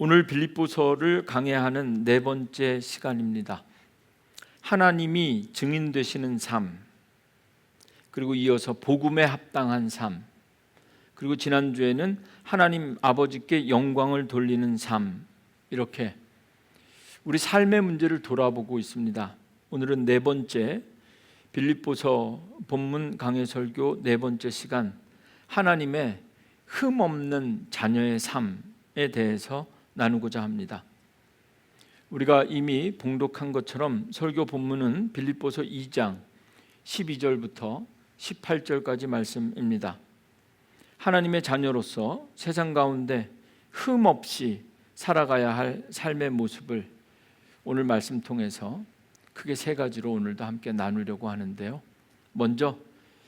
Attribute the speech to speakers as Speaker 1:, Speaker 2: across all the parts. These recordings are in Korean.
Speaker 1: 오늘 빌립보서를 강해하는 네 번째 시간입니다. 하나님이 증인 되시는 삶, 그리고 이어서 복음에 합당한 삶, 그리고 지난주에는 하나님 아버지께 영광을 돌리는 삶, 이렇게 우리 삶의 문제를 돌아보고 있습니다. 오늘은 네 번째 빌립보서 본문 강해 설교 네 번째 시간, 하나님의 흠없는 자녀의 삶에 대해서 나누고자 합니다. 우리가 이미 봉독한 것처럼 설교 본문은 빌립보서 2장 12절부터 18절까지 말씀입니다. 하나님의 자녀로서 세상 가운데 흠없이 살아가야 할 삶의 모습을 오늘 말씀 통해서 크게 세 가지로 오늘도 함께 나누려고 하는데요. 먼저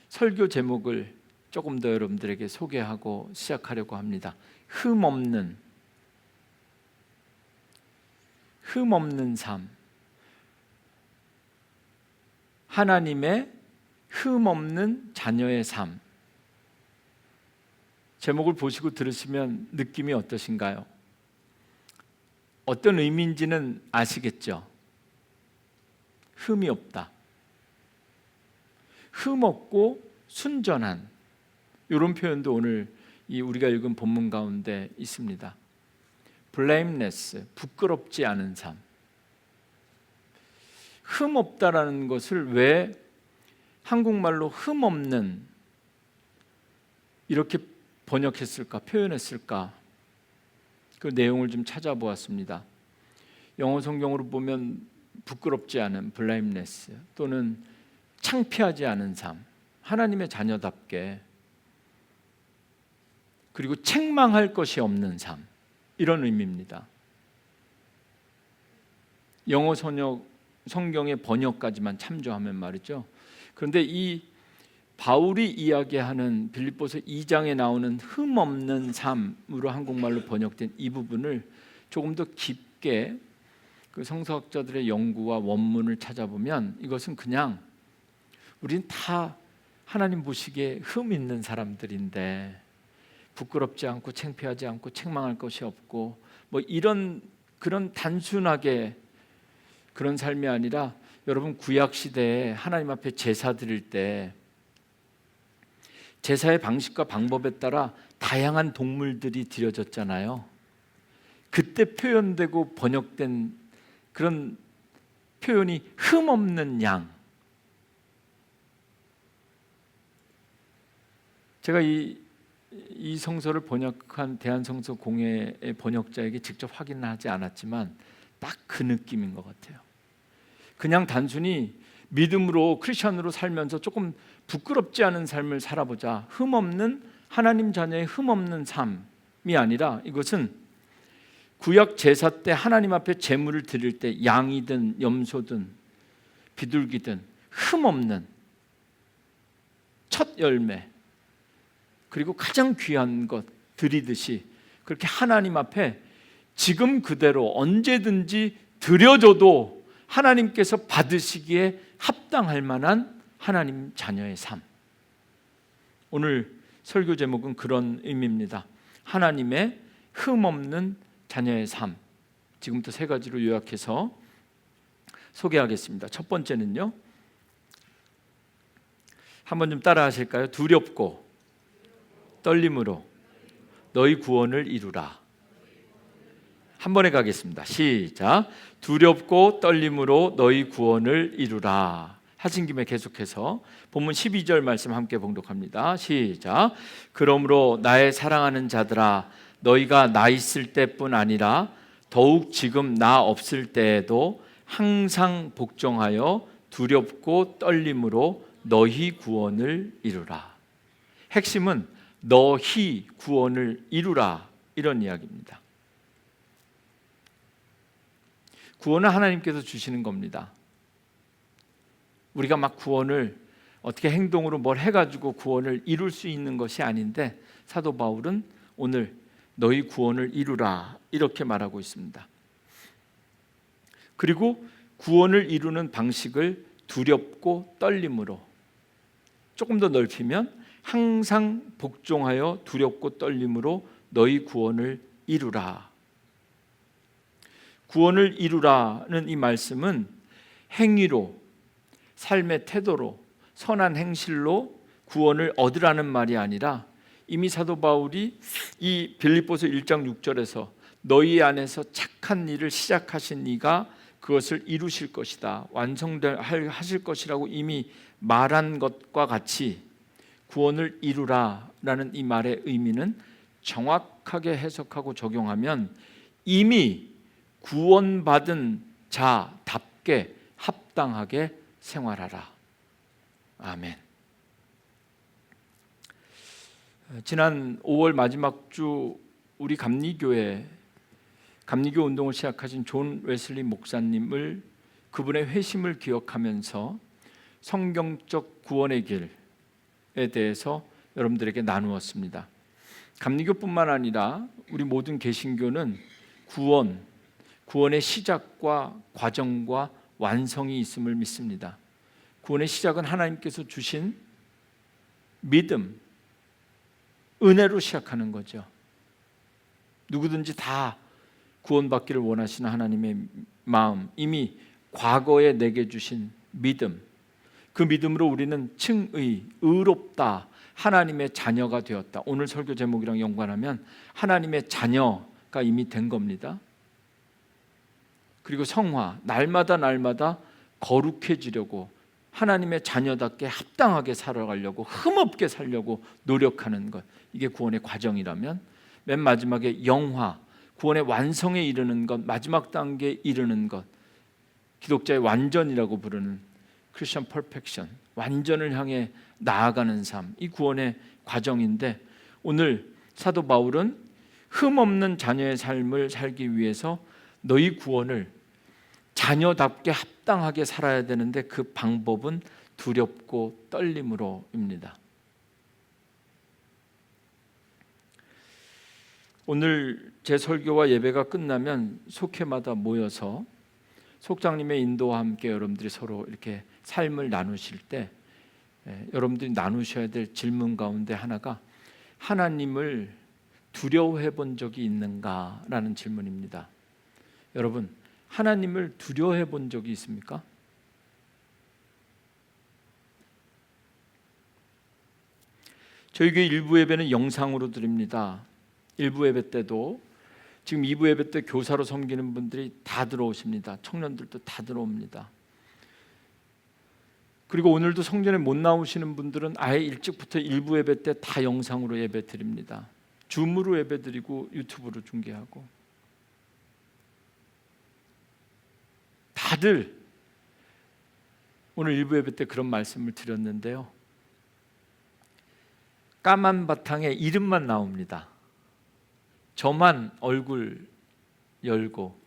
Speaker 1: 설교 제목을 조금 더 여러분들에게 소개하고 시작하려고 합니다. 흠없는 삶, 하나님의 흠없는 자녀의 삶. 제목을 보시고 들으시면 느낌이 어떠신가요? 어떤 의미인지는 아시겠죠? 흠이 없다, 흠 없고 순전한, 이런 표현도 오늘 우리가 읽은 본문 가운데 있습니다. blameless, 부끄럽지 않은 삶. 흠 없다라는 것을 왜 한국말로 흠 없는 이렇게 번역했을까, 표현했을까? 그 내용을 좀 찾아보았습니다. 영어 성경으로 보면 부끄럽지 않은 blameless, 또는 창피하지 않은 삶, 하나님의 자녀답게, 그리고 책망할 것이 없는 삶, 이런 의미입니다. 영어 성경의 번역까지만 참조하면 말이죠. 그런데 이 바울이 이야기하는 빌립보서 2장에 나오는 흠없는 삶으로 한국말로 번역된 이 부분을 조금 더 깊게 그 성서학자들의 연구와 원문을 찾아보면 이것은 그냥 우린 다 하나님 보시기에 흠 있는 사람들인데 부끄럽지 않고 창피하지 않고 책망할 것이 없고 뭐 이런 그런 단순하게 그런 삶이 아니라, 여러분 구약 시대에 하나님 앞에 제사 드릴 때 제사의 방식과 방법에 따라 다양한 동물들이 드려졌잖아요. 그때 표현되고 번역된 그런 표현이 흠없는 양. 제가 이 성서를 번역한 대한성서공회의 번역자에게 직접 확인하지 않았지만 딱 그 느낌인 것 같아요. 그냥 단순히 믿음으로 크리스천으로 살면서 조금 부끄럽지 않은 삶을 살아보자, 흠없는 하나님 자녀의 흠없는 삶이 아니라, 이것은 구약 제사 때 하나님 앞에 제물을 드릴 때 양이든 염소든 비둘기든 흠없는 첫 열매, 그리고 가장 귀한 것 드리듯이 그렇게 하나님 앞에 지금 그대로 언제든지 드려줘도 하나님께서 받으시기에 합당할 만한 하나님 자녀의 삶. 오늘 설교 제목은 그런 의미입니다. 하나님의 흠없는 자녀의 삶. 지금부터 세 가지로 요약해서 소개하겠습니다. 첫 번째는요, 한번 좀 따라 하실까요? 두렵고 떨림으로 너희 구원을 이루라. 한 번에 가겠습니다. 시작. 두렵고 떨림으로 너희 구원을 이루라. 하신 김에 계속해서 본문 12절 말씀 함께 봉독합니다. 시작. 그러므로 나의 사랑하는 자들아, 너희가 나 있을 때뿐 아니라 더욱 지금 나 없을 때에도 항상 복종하여 두렵고 떨림으로 너희 구원을 이루라. 핵심은 너희 구원을 이루라, 이런 이야기입니다. 구원은 하나님께서 주시는 겁니다. 우리가 막 구원을 어떻게 행동으로 뭘 해가지고 구원을 이룰 수 있는 것이 아닌데, 사도 바울은 오늘 너희 구원을 이루라, 이렇게 말하고 있습니다. 그리고 구원을 이루는 방식을 두렵고 떨림으로, 조금 더 넓히면 항상 복종하여 두렵고 떨림으로 너희 구원을 이루라. 구원을 이루라는 이 말씀은 행위로, 삶의 태도로, 선한 행실로 구원을 얻으라는 말이 아니라 이미 사도 바울이 이 빌립보서 1장 6절에서 너희 안에서 착한 일을 시작하신 이가 그것을 이루실 것이다, 완성하실 것이라고 이미 말한 것과 같이 구원을 이루라라는 이 말의 의미는 정확하게 해석하고 적용하면 이미 구원받은 자답게 합당하게 생활하라. 아멘. 지난 5월 마지막 주 우리 감리교 운동을 시작하신 존 웨슬리 목사님을, 그분의 회심을 기억하면서 성경적 구원의 길에 대해서 여러분들에게 나누었습니다. 감리교뿐만 아니라 우리 모든 개신교는 구원의 시작과 과정과 완성이 있음을 믿습니다. 구원의 시작은 하나님께서 주신 믿음, 은혜로 시작하는 거죠. 누구든지 다 구원받기를 원하시는 하나님의 마음, 이미 과거에 내게 주신 믿음, 그 믿음으로 우리는 칭의, 의롭다, 하나님의 자녀가 되었다. 오늘 설교 제목이랑 연관하면 하나님의 자녀가 이미 된 겁니다. 그리고 성화, 날마다 거룩해지려고, 하나님의 자녀답게 합당하게 살아가려고, 흠없게 살려고 노력하는 것, 이게 구원의 과정이라면, 맨 마지막에 영화, 구원의 완성에 이르는 것, 마지막 단계에 이르는 것, 기독자의 완전이라고 부르는 크리스천 퍼펙션, 완전을 향해 나아가는 삶, 이 구원의 과정인데, 오늘 사도 바울은 흠없는 자녀의 삶을 살기 위해서 너희 구원을 자녀답게 합당하게 살아야 되는데 그 방법은 두렵고 떨림으로입니다. 오늘 제 설교와 예배가 끝나면 속회마다 모여서 속장님의 인도와 함께 여러분들이 서로 이렇게 삶을 나누실 때 여러분들이 나누셔야 될 질문 가운데 하나가 하나님을 두려워해 본 적이 있는가라는 질문입니다. 여러분, 하나님을 두려워해 본 적이 있습니까? 저희 교회 일부 예배는 영상으로 드립니다. 일부 예배 때도 지금 2부 예배 때 교사로 섬기는 분들이 다 들어오십니다. 청년들도 다 들어옵니다. 그리고 오늘도 성전에 못 나오시는 분들은 아예 일찍부터 일부 예배 때 다 영상으로 예배 드립니다. 줌으로 예배 드리고 유튜브로 중계하고, 다들 오늘 일부 예배 때 그런 말씀을 드렸는데요, 까만 바탕에 이름만 나옵니다. 저만 얼굴 열고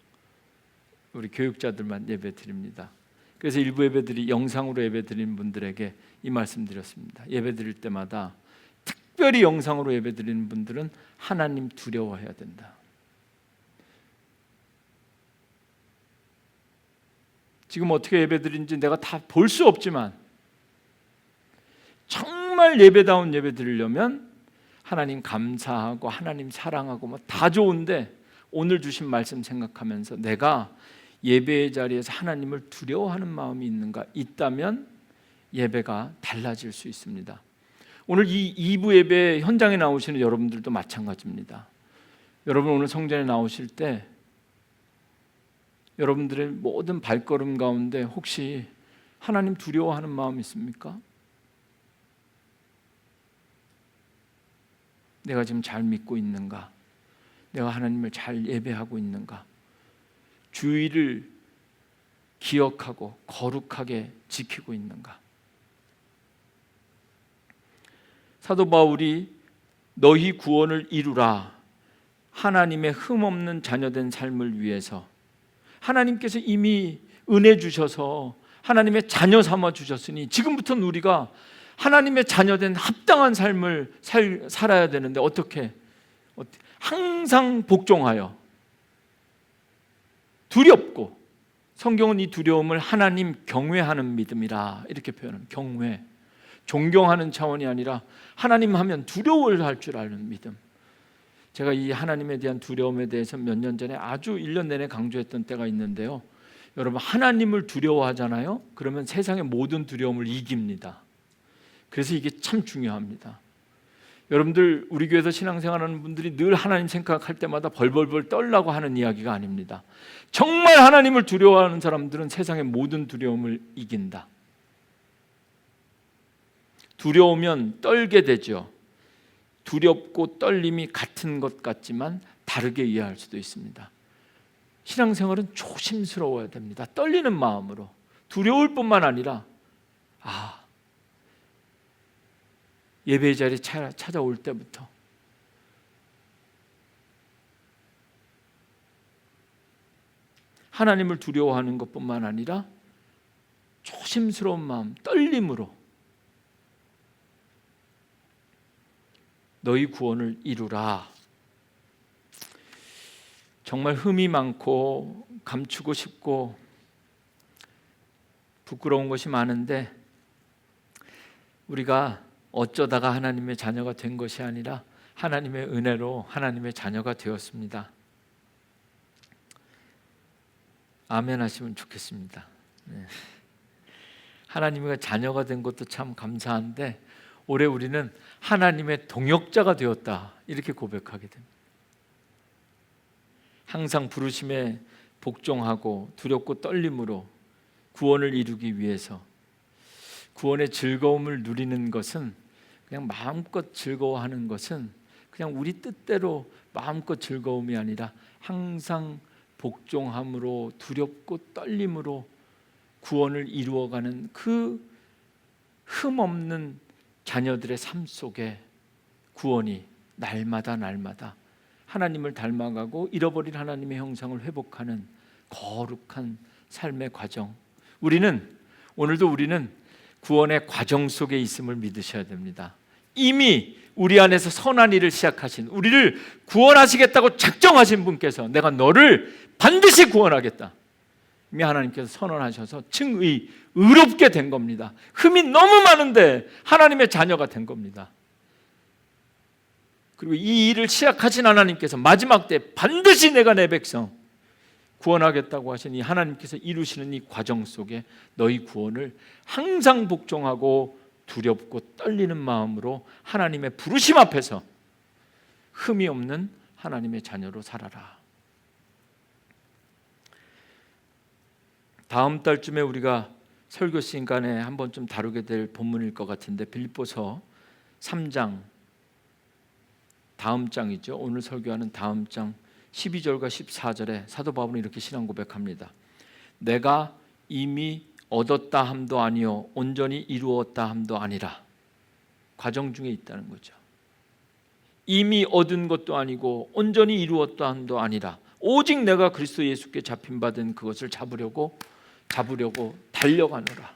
Speaker 1: 우리 교육자들만 예배 드립니다. 그래서 일부 예배들이 영상으로 예배 드리는 분들에게 이 말씀 드렸습니다. 예배 드릴 때마다 특별히 영상으로 예배 드리는 분들은 하나님 두려워해야 된다. 지금 어떻게 예배 드리는지 내가 다 볼 수 없지만 정말 예배다운 예배 드리려면 하나님 감사하고 하나님 사랑하고 뭐 다 좋은데 오늘 주신 말씀 생각하면서 내가 예배의 자리에서 하나님을 두려워하는 마음이 있는가? 있다면 예배가 달라질 수 있습니다. 오늘 이 2부 예배 현장에 나오시는 여러분들도 마찬가지입니다. 여러분 오늘 성전에 나오실 때 여러분들의 모든 발걸음 가운데 혹시 하나님 두려워하는 마음 있습니까? 내가 지금 잘 믿고 있는가? 내가 하나님을 잘 예배하고 있는가? 주의를 기억하고 거룩하게 지키고 있는가? 사도 바울이 너희 구원을 이루라, 하나님의 흠없는 자녀된 삶을 위해서 하나님께서 이미 은혜 주셔서 하나님의 자녀 삼아 주셨으니 지금부터는 우리가 하나님의 자녀된 합당한 삶을 살아야 되는데 어떻게? 항상 복종하여 두렵고, 성경은 이 두려움을 하나님 경외하는 믿음이라 이렇게 표현합니다. 경외, 존경하는 차원이 아니라 하나님 하면 두려워할 줄 아는 믿음. 제가 이 하나님에 대한 두려움에 대해서 몇 년 전에 아주 1년 내내 강조했던 때가 있는데요. 여러분, 하나님을 두려워하잖아요. 그러면 세상의 모든 두려움을 이깁니다. 그래서 이게 참 중요합니다. 여러분들, 우리 교회에서 신앙생활하는 분들이 늘 하나님 생각할 때마다 벌벌벌 떨라고 하는 이야기가 아닙니다. 정말 하나님을 두려워하는 사람들은 세상의 모든 두려움을 이긴다. 두려우면 떨게 되죠. 두렵고 떨림이 같은 것 같지만 다르게 이해할 수도 있습니다. 신앙생활은 조심스러워야 됩니다. 떨리는 마음으로. 두려울 뿐만 아니라 예배 자리에 찾아올 때부터 하나님을 두려워하는 것뿐만 아니라 조심스러운 마음, 떨림으로 너희 구원을 이루라. 정말 흠이 많고 감추고 싶고 부끄러운 것이 많은데 우리가 어쩌다가 하나님의 자녀가 된 것이 아니라 하나님의 은혜로 하나님의 자녀가 되었습니다. 아멘 하시면 좋겠습니다. 하나님의 자녀가 된 것도 참 감사한데 올해 우리는 하나님의 동역자가 되었다, 이렇게 고백하게 됩니다. 항상 부르심에 복종하고 두렵고 떨림으로 구원을 이루기 위해서, 구원의 즐거움을 누리는 것은, 그냥 마음껏 즐거워하는 것은 그냥 우리 뜻대로 마음껏 즐거움이 아니라 항상 복종함으로 두렵고 떨림으로 구원을 이루어가는 그 흠없는 자녀들의 삶 속에 구원이 날마다 하나님을 닮아가고 잃어버린 하나님의 형상을 회복하는 거룩한 삶의 과정, 오늘도 우리는 구원의 과정 속에 있음을 믿으셔야 됩니다. 이미 우리 안에서 선한 일을 시작하신, 우리를 구원하시겠다고 작정하신 분께서 내가 너를 반드시 구원하겠다, 이미 하나님께서 선언하셔서 의롭게 된 겁니다. 흠이 너무 많은데 하나님의 자녀가 된 겁니다. 그리고 이 일을 시작하신 하나님께서 마지막 때 반드시 내가 내 백성 구원하겠다고 하신 이 하나님께서 이루시는 이 과정 속에 너희 구원을 항상 복종하고 두렵고 떨리는 마음으로 하나님의 부르심 앞에서 흠이 없는 하나님의 자녀로 살아라. 다음 달쯤에 우리가 설교 시간에 한번 좀 다루게 될 본문일 것 같은데, 빌립보서 3장 다음 장이죠. 오늘 설교하는 다음 장 12절과 14절에 사도 바울은 이렇게 신앙 고백합니다. 내가 이미 얻었다 함도 아니요 온전히 이루었다 함도 아니라. 과정 중에 있다는 거죠. 이미 얻은 것도 아니고 온전히 이루었다 함도 아니라 오직 내가 그리스도 예수께 잡힌 받은 그것을 잡으려고 달려가노라.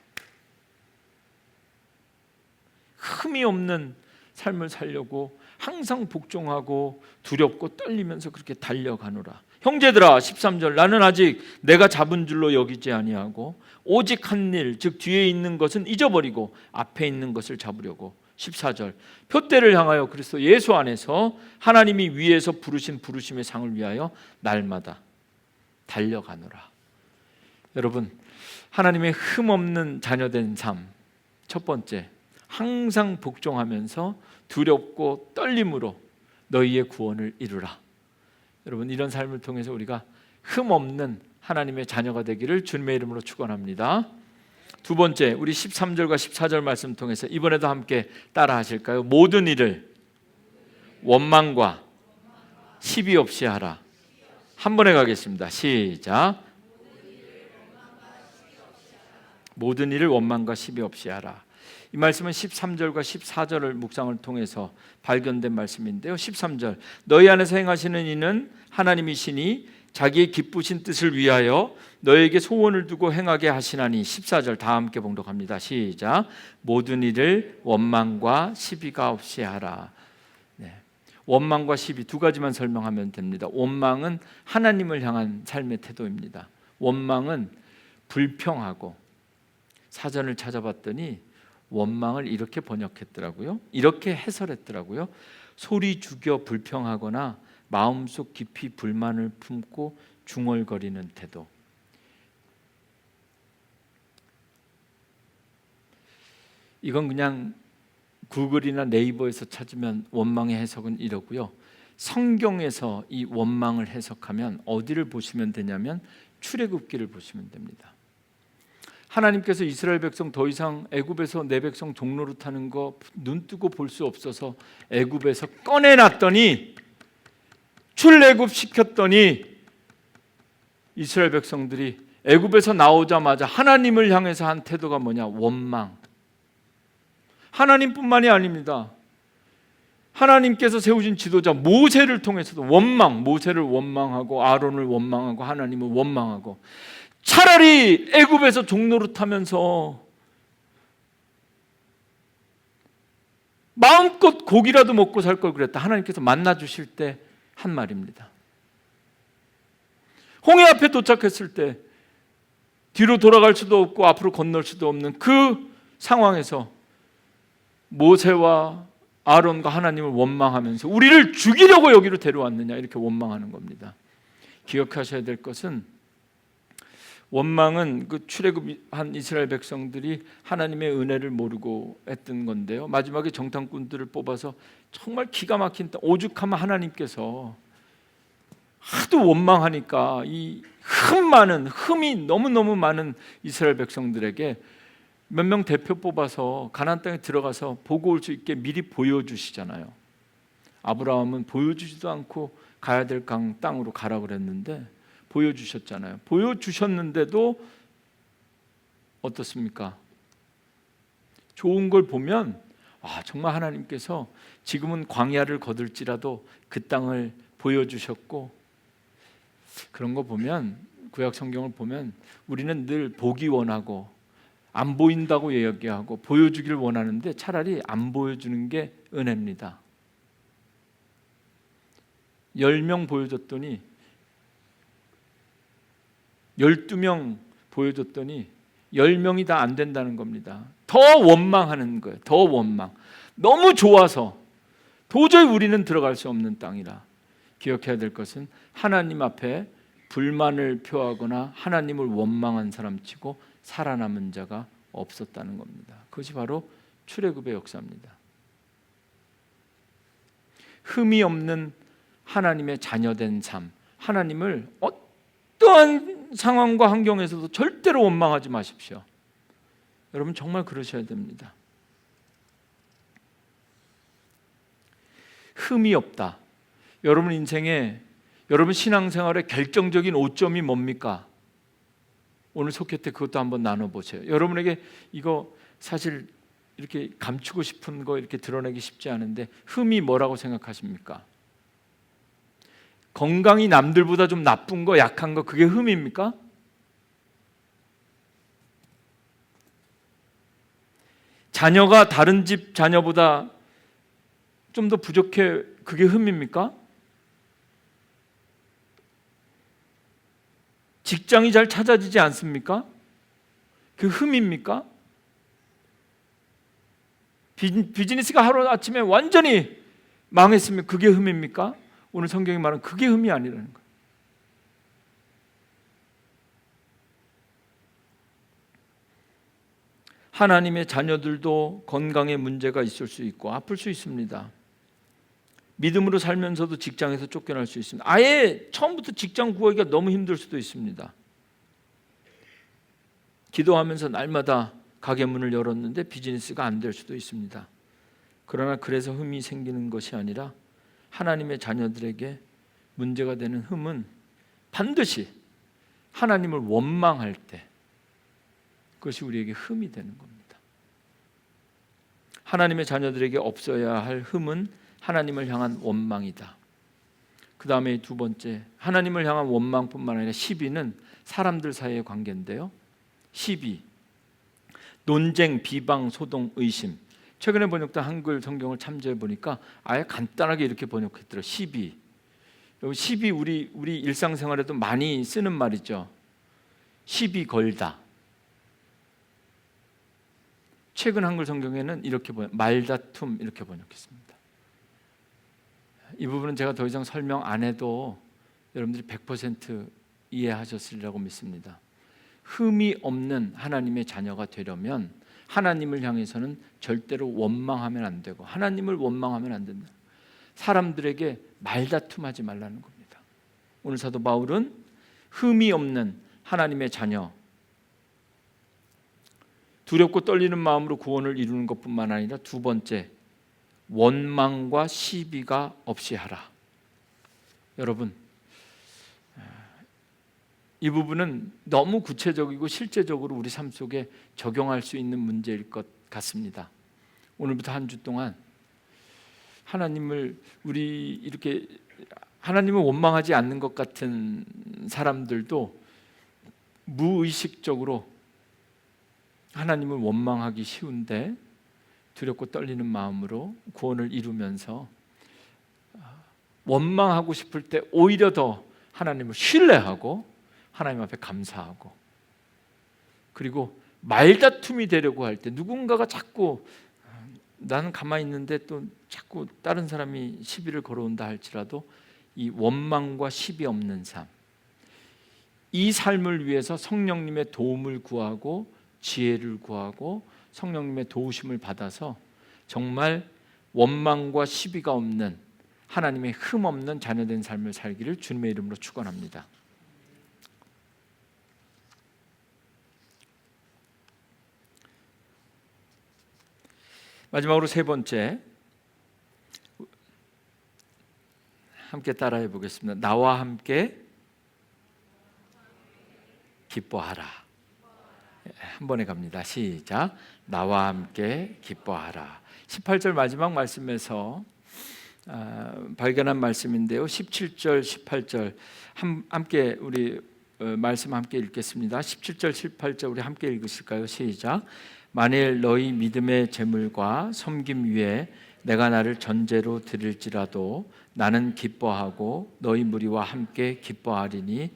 Speaker 1: 흠이 없는 삶을 살려고 항상 복종하고 두렵고 떨리면서 그렇게 달려가노라. 형제들아, 13절, 나는 아직 내가 잡은 줄로 여기지 아니하고 오직 한 일, 즉 뒤에 있는 것은 잊어버리고 앞에 있는 것을 잡으려고. 14절, 표대를 향하여 그리스도 예수 안에서 하나님이 위에서 부르신 부르심의 상을 위하여 날마다 달려가노라. 여러분, 하나님의 흠없는 자녀된 삶, 첫 번째, 항상 복종하면서 두렵고 떨림으로 너희의 구원을 이루라. 여러분, 이런 삶을 통해서 우리가 흠없는 하나님의 자녀가 되기를 주님의 이름으로 축원합니다. 두 번째, 우리 13절과 14절 말씀 통해서 이번에도 함께 따라 하실까요? 모든 일을 원망과 시비 없이 하라. 한 번에 가겠습니다. 시작. 모든 일을 원망과 시비 없이 하라. 이 말씀은 13절과 14절을 묵상을 통해서 발견된 말씀인데요. 13절, 너희 안에서 행하시는 이는 하나님이시니 자기의 기쁘신 뜻을 위하여 너에게 소원을 두고 행하게 하시나니. 14절 다 함께 봉독합니다. 시작. 모든 일을 원망과 시비가 없이 하라. 원망과 시비 두 가지만 설명하면 됩니다. 원망은 하나님을 향한 삶의 태도입니다. 원망은 불평하고, 사전을 찾아봤더니 원망을 이렇게 번역했더라고요. 이렇게 해설했더라고요. 소리 죽여 불평하거나 마음속 깊이 불만을 품고 중얼거리는 태도. 이건 그냥 구글이나 네이버에서 찾으면 원망의 해석은 이러고요. 성경에서 이 원망을 해석하면 어디를 보시면 되냐면 출애굽기를 보시면 됩니다. 하나님께서 이스라엘 백성 더 이상 애굽에서 내 백성 종노릇하는 거 눈뜨고 볼 수 없어서 애굽에서 꺼내놨더니, 출애굽 시켰더니 이스라엘 백성들이 애굽에서 나오자마자 하나님을 향해서 한 태도가 뭐냐? 원망. 하나님뿐만이 아닙니다. 하나님께서 세우신 지도자 모세를 통해서도 원망, 모세를 원망하고 아론을 원망하고 하나님을 원망하고, 차라리 애굽에서 종노릇하면서 마음껏 고기라도 먹고 살 걸 그랬다. 하나님께서 만나 주실 때 한 말입니다. 홍해 앞에 도착했을 때 뒤로 돌아갈 수도 없고 앞으로 건널 수도 없는 그 상황에서 모세와 아론과 하나님을 원망하면서 우리를 죽이려고 여기로 데려왔느냐, 이렇게 원망하는 겁니다. 기억하셔야 될 것은, 원망은 그 출애굽한 이스라엘 백성들이 하나님의 은혜를 모르고 했던 건데요, 마지막에 정탐꾼들을 뽑아서 정말 기가 막힌 오죽하면 하나님께서 하도 원망하니까 이 흠이 너무너무 많은 이스라엘 백성들에게 몇 명 대표 뽑아서 가나안 땅에 들어가서 보고 올 수 있게 미리 보여주시잖아요. 아브라함은 보여주지도 않고 가야 될 땅으로 가라 그랬는데 보여주셨잖아요. 보여주셨는데도 어떻습니까? 좋은 걸 보면 정말 하나님께서 지금은 광야를 거둘지라도 그 땅을 보여주셨고, 그런 거 보면, 구약 성경을 보면 우리는 늘 보기 원하고 안 보인다고 얘기하고 보여주기를 원하는데 차라리 안 보여주는 게 은혜입니다. 10명 보여줬더니 12명 보여줬더니 10명이 다 안 된다는 겁니다. 더 원망하는 거예요. 더 원망. 너무 좋아서 도저히 우리는 들어갈 수 없는 땅이라. 기억해야 될 것은, 하나님 앞에 불만을 표하거나 하나님을 원망한 사람치고 살아남은 자가 없었다는 겁니다. 그것이 바로 출애굽의 역사입니다. 흠이 없는 하나님의 자녀된 삶, 하나님을 어떠한 상황과 환경에서도 절대로 원망하지 마십시오. 여러분 정말 그러셔야 됩니다. 흠이 없다. 여러분 인생에, 여러분 신앙생활의 결정적인 오점이 뭡니까? 오늘 속회 때 그것도 한번 나눠보세요. 여러분에게 이거 사실 이렇게 감추고 싶은 거 이렇게 드러내기 쉽지 않은데, 흠이 뭐라고 생각하십니까? 건강이 남들보다 좀 나쁜 거, 약한 거, 그게 흠입니까? 자녀가 다른 집 자녀보다 좀 더 부족해, 그게 흠입니까? 직장이 잘 찾아지지 않습니까? 그 흠입니까? 비즈니스가 하루아침에 완전히 망했으면 그게 흠입니까? 오늘 성경이 말하는 그게 흠이 아니라는 거예요. 하나님의 자녀들도 건강에 문제가 있을 수 있고 아플 수 있습니다. 믿음으로 살면서도 직장에서 쫓겨날 수 있습니다. 아예 처음부터 직장 구하기가 너무 힘들 수도 있습니다. 기도하면서 날마다 가게 문을 열었는데 비즈니스가 안 될 수도 있습니다. 그러나 그래서 흠이 생기는 것이 아니라, 하나님의 자녀들에게 문제가 되는 흠은 반드시 하나님을 원망할 때, 그것이 우리에게 흠이 되는 겁니다. 하나님의 자녀들에게 없어야 할 흠은 하나님을 향한 원망이다. 그 다음에 두 번째, 하나님을 향한 원망뿐만 아니라 시비는 사람들 사이의 관계인데요, 시비, 논쟁, 비방, 소동, 의심. 최근에 번역된 한글 성경을 참조해 보니까 아예 간단하게 이렇게 번역했더라고요. 시비. 시비 우리 일상생활에도 많이 쓰는 말이죠. 시비 걸다. 최근 한글 성경에는 이렇게 말다툼 이렇게 번역했습니다. 이 부분은 제가 더 이상 설명 안 해도 여러분들이 100% 이해하셨으리라고 믿습니다. 흠이 없는 하나님의 자녀가 되려면 하나님을 향해서는 절대로 원망하면 안 되고 하나님을 원망하면 안 된다. 사람들에게 말다툼하지 말라는 겁니다. 오늘 사도 바울은 흠이 없는 하나님의 자녀, 두렵고 떨리는 마음으로 구원을 이루는 것뿐만 아니라 두 번째, 원망과 시비가 없이 하라. 여러분, 이 부분은 너무 구체적이고 실제적으로 우리 삶 속에 적용할 수 있는 문제일 것 같습니다. 오늘부터 한 주 동안 하나님을 하나님을 원망하지 않는 것 같은 사람들도 무의식적으로 하나님을 원망하기 쉬운데 두렵고 떨리는 마음으로 구원을 이루면서 원망하고 싶을 때 오히려 더 하나님을 신뢰하고 하나님 앞에 감사하고, 그리고 말다툼이 되려고 할 때 누군가가 자꾸 나는 가만히 있는데 또 자꾸 다른 사람이 시비를 걸어온다 할지라도 이 원망과 시비 없는 삶, 이 삶을 위해서 성령님의 도움을 구하고 지혜를 구하고 성령님의 도우심을 받아서 정말 원망과 시비가 없는 하나님의 흠 없는 자녀된 삶을 살기를 주님의 이름으로 축원합니다. 마지막으로 세 번째, 함께 따라해 보겠습니다. 나와 함께 기뻐하라. 한 번에 갑니다. 시작. 나와 함께 기뻐하라. 18절 마지막 말씀에서 발견한 말씀인데요. 17절, 18절 함께 우리 말씀 함께 읽겠습니다. 17절, 18절 우리 함께 읽으실까요? 시작. 만일 너희 믿음의 제물과 섬김 위에 내가 나를 전제로 드릴지라도 나는 기뻐하고 너희 무리와 함께 기뻐하리니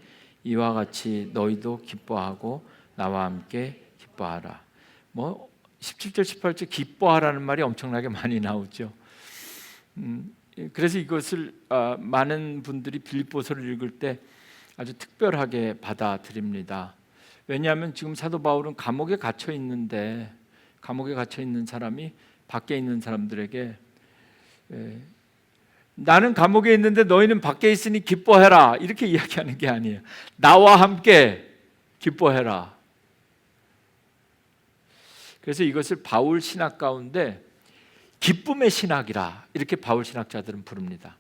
Speaker 1: 이와 같이 너희도 기뻐하고 나와 함께 기뻐하라. 17절 18절 기뻐하라는 말이 엄청나게 많이 나오죠. 그래서 이것을 많은 분들이 빌립보서를 읽을 때 아주 특별하게 받아들입니다. 왜냐하면 지금 사도 바울은 감옥에 갇혀 있는데, 감옥에 갇혀 있는 사람이 밖에 있는 사람들에게 나는 감옥에 있는데 너희는 밖에 있으니 기뻐해라 이렇게 이야기하는 게 아니에요. 나와 함께 기뻐해라. 그래서 이것을 바울 신학 가운데 기쁨의 신학이라 이렇게 바울 신학자들은 부릅니다.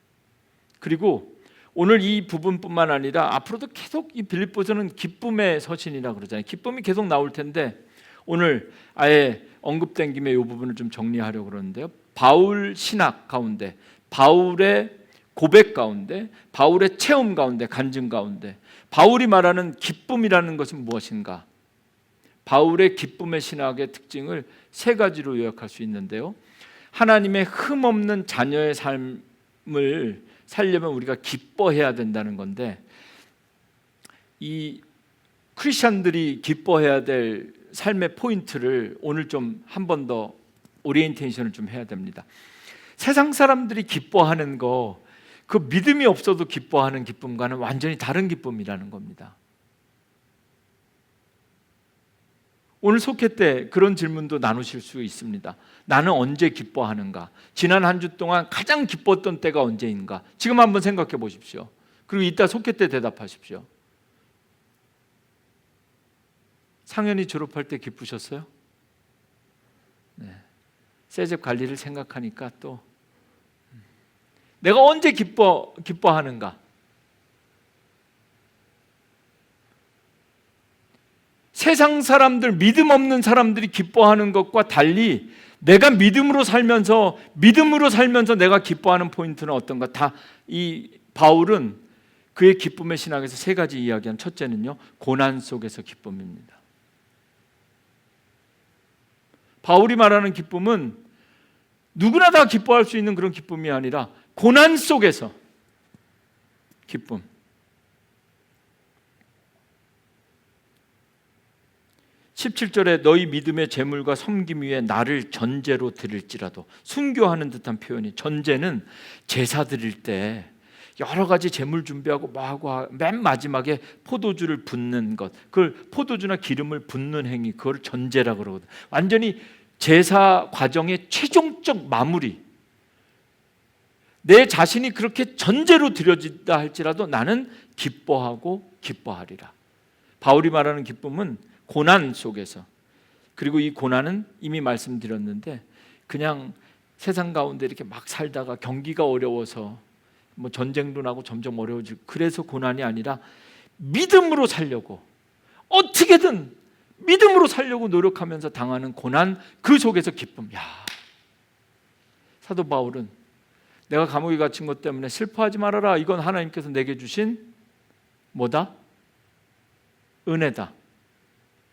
Speaker 1: 그리고 오늘 이 부분뿐만 아니라 앞으로도 계속 이 빌립보서는 기쁨의 서신이라 그러잖아요. 기쁨이 계속 나올 텐데 오늘 아예 언급된 김에 이 부분을 좀 정리하려고 그러는데요. 바울 신학 가운데, 바울의 고백 가운데, 바울의 체험 가운데, 간증 가운데 바울이 말하는 기쁨이라는 것은 무엇인가? 바울의 기쁨의 신학의 특징을 세 가지로 요약할 수 있는데요. 하나님의 흠없는 자녀의 삶을 살려면 우리가 기뻐해야 된다는 건데, 이 크리스천들이 기뻐해야 될 삶의 포인트를 오늘 좀 한 번 더 오리엔테이션을 좀 해야 됩니다. 세상 사람들이 기뻐하는 거, 그 믿음이 없어도 기뻐하는 기쁨과는 완전히 다른 기쁨이라는 겁니다. 오늘 속회 때 그런 질문도 나누실 수 있습니다. 나는 언제 기뻐하는가? 지난 한 주 동안 가장 기뻤던 때가 언제인가? 지금 한번 생각해 보십시오. 그리고 이따 속회 때 대답하십시오. 상현이 졸업할 때 기쁘셨어요? 네. 세집 관리를 생각하니까 또 내가 언제 기뻐하는가? 세상 사람들, 믿음 없는 사람들이 기뻐하는 것과 달리 내가 믿음으로 살면서 내가 기뻐하는 포인트는 어떤가? 다 이 바울은 그의 기쁨의 신학에서 세 가지 이야기한 첫째는요, 고난 속에서 기쁨입니다. 바울이 말하는 기쁨은 누구나 다 기뻐할 수 있는 그런 기쁨이 아니라 고난 속에서 기쁨. 17절에 너희 믿음의 재물과 섬김 위에 나를 전제로 드릴지라도, 순교하는 듯한 표현이, 전제는 제사 드릴 때 여러 가지 재물 준비하고 뭐하고 맨 마지막에 포도주를 붓는 것, 그걸 포도주나 기름을 붓는 행위, 그걸 전제라고 그러거든. 완전히 제사 과정의 최종적 마무리. 내 자신이 그렇게 전제로 드려진다 할지라도 나는 기뻐하고 기뻐하리라. 바울이 말하는 기쁨은 고난 속에서, 그리고 이 고난은 이미 말씀드렸는데 그냥 세상 가운데 이렇게 막 살다가 경기가 어려워서 뭐 전쟁도 나고 점점 어려워지고 그래서 고난이 아니라 믿음으로 살려고, 어떻게든 믿음으로 살려고 노력하면서 당하는 고난, 그 속에서 기쁨. 야, 사도 바울은 내가 감옥에 갇힌 것 때문에 슬퍼하지 말아라. 이건 하나님께서 내게 주신 뭐다? 은혜다.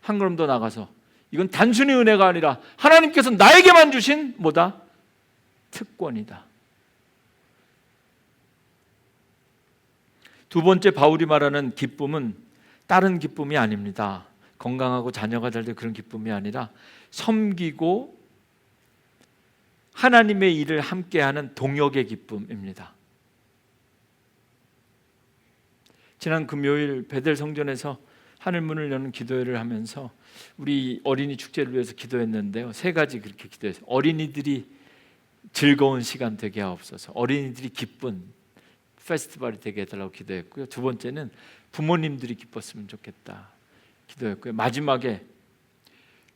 Speaker 1: 한 걸음 더 나가서 이건 단순히 은혜가 아니라 하나님께서 나에게만 주신 뭐다? 특권이다. 두 번째 바울이 말하는 기쁨은 다른 기쁨이 아닙니다. 건강하고 자녀가 잘 때 그런 기쁨이 아니라 섬기고 하나님의 일을 함께하는 동역의 기쁨입니다. 지난 금요일 베델 성전에서 하늘문을 여는 기도회를 하면서 우리 어린이 축제를 위해서 기도했는데요, 세 가지 그렇게 기도했어요. 어린이들이 즐거운 시간 되게 하옵소서, 어린이들이 기쁜 페스티벌이 되게 해달라고 기도했고요. 두 번째는 부모님들이 기뻤으면 좋겠다 기도했고요. 마지막에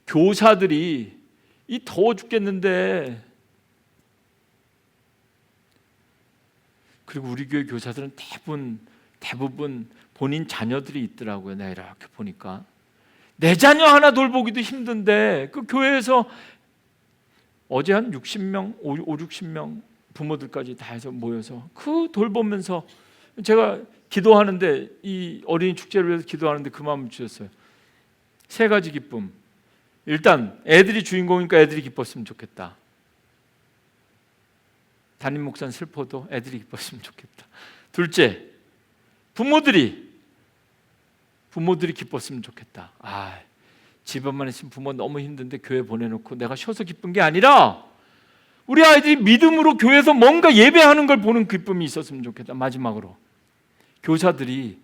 Speaker 1: 교사들이 이 더워 죽겠는데, 그리고 우리 교회 교사들은 대부분 본인 자녀들이 있더라고요. 내가 이렇게 보니까 내 자녀 하나 돌보기도 힘든데 그 교회에서 어제 한 60명, 60명 부모들까지 다 해서 모여서 그 돌보면서, 제가 기도하는데 이 어린이 축제를 위해서 기도하는데 그 마음을 주셨어요. 세 가지 기쁨. 일단 애들이 주인공이니까 애들이 기뻤으면 좋겠다. 담임 목사는 슬퍼도 애들이 기뻤으면 좋겠다. 둘째, 부모들이 기뻤으면 좋겠다. 집안만 있으면 부모 너무 힘든데 교회 보내놓고 내가 쉬어서 기쁜 게 아니라 우리 아이들이 믿음으로 교회에서 뭔가 예배하는 걸 보는 기쁨이 있었으면 좋겠다. 마지막으로 교사들이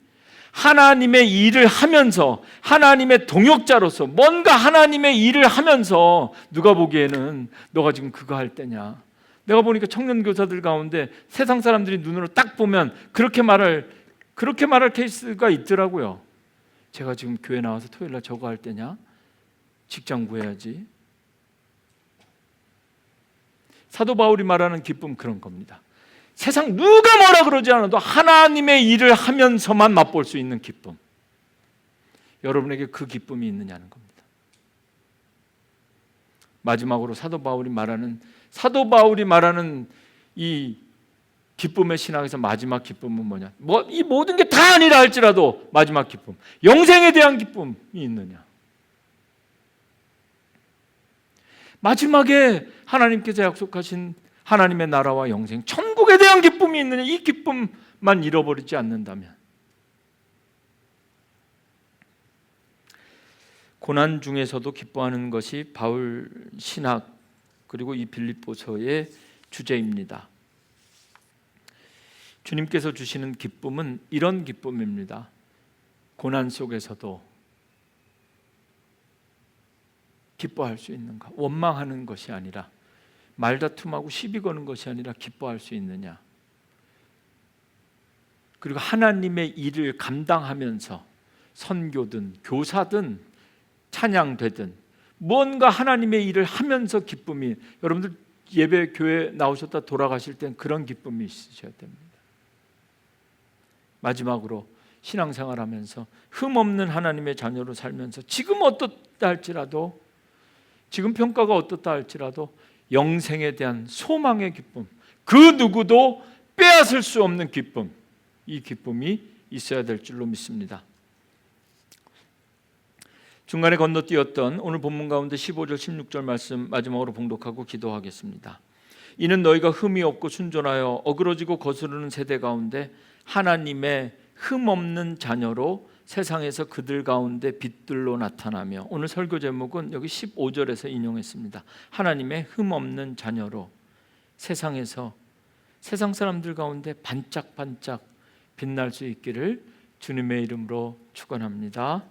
Speaker 1: 하나님의 일을 하면서 하나님의 동역자로서 뭔가 하나님의 일을 하면서, 누가 보기에는 너가 지금 그거 할 때냐, 내가 보니까 청년 교사들 가운데 세상 사람들이 눈으로 딱 보면 그렇게 말할 케이스가 있더라고요. 제가 지금 교회 나와서 토요일 날 저거 할 때냐, 직장 구해야지. 사도 바울이 말하는 기쁨, 그런 겁니다. 세상 누가 뭐라 그러지 않아도 하나님의 일을 하면서만 맛볼 수 있는 기쁨. 여러분에게 그 기쁨이 있느냐는 겁니다. 마지막으로 사도 바울이 말하는 이 기쁨의 신학에서 마지막 기쁨은 뭐냐? 이 모든 게 다 아니라 할지라도 마지막 기쁨, 영생에 대한 기쁨이 있느냐? 마지막에 하나님께서 약속하신 하나님의 나라와 영생, 천국에 대한 기쁨이 있느냐? 이 기쁨만 잃어버리지 않는다면, 고난 중에서도 기뻐하는 것이 바울 신학 그리고 이 빌립보서의 주제입니다. 주님께서 주시는 기쁨은 이런 기쁨입니다. 고난 속에서도 기뻐할 수 있는가? 원망하는 것이 아니라, 말다툼하고 시비 거는 것이 아니라 기뻐할 수 있느냐? 그리고 하나님의 일을 감당하면서 선교든 교사든 찬양되든 뭔가 하나님의 일을 하면서 기쁨이, 여러분들 예배 교회 나오셨다 돌아가실 땐 그런 기쁨이 있으셔야 됩니다. 마지막으로 신앙생활하면서 흠없는 하나님의 자녀로 살면서 지금 어떻다 할지라도, 지금 평가가 어떻다 할지라도 영생에 대한 소망의 기쁨, 그 누구도 빼앗을 수 없는 기쁨, 이 기쁨이 있어야 될 줄로 믿습니다. 중간에 건너뛰었던 오늘 본문 가운데 15절 16절 말씀 마지막으로 봉독하고 기도하겠습니다. 이는 너희가 흠이 없고 순전하여 어그러지고 거스르는 세대 가운데 하나님의 흠없는 자녀로 세상에서 그들 가운데 빛들로 나타나며, 오늘 설교 제목은 여기 15절에서 인용했습니다. 하나님의 흠없는 자녀로 세상에서 세상 사람들 가운데 반짝반짝 빛날 수 있기를 주님의 이름으로 축원합니다.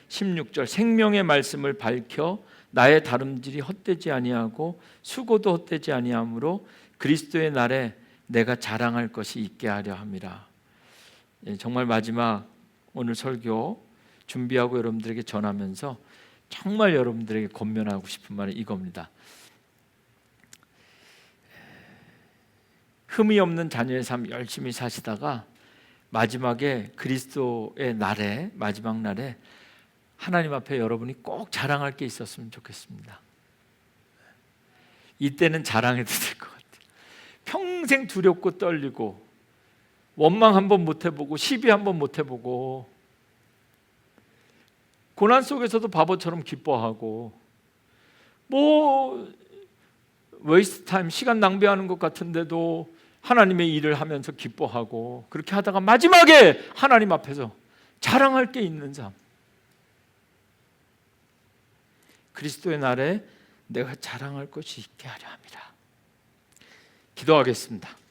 Speaker 1: 16절, 생명의 말씀을 밝혀 나의 다름질이 헛되지 아니하고 수고도 헛되지 아니하므로 그리스도의 날에 내가 자랑할 것이 있게 하려 함이라. 정말 마지막 오늘 설교 준비하고 여러분들에게 전하면서 정말 여러분들에게 권면하고 싶은 말은 이겁니다. 흠이 없는 자녀의 삶 열심히 사시다가 마지막에 그리스도의 날에, 마지막 날에 하나님 앞에 여러분이 꼭 자랑할 게 있었으면 좋겠습니다. 이때는 자랑해도 될 것 같아요. 평생 두렵고 떨리고 원망 한번 못 해보고 시비 한번 못 해보고 고난 속에서도 바보처럼 기뻐하고 뭐 웨이스트 타임, 시간 낭비하는 것 같은데도 하나님의 일을 하면서 기뻐하고, 그렇게 하다가 마지막에 하나님 앞에서 자랑할 게 있는 삶, 그리스도의 날에 내가 자랑할 것이 있게 하려 합니다. 기도하겠습니다.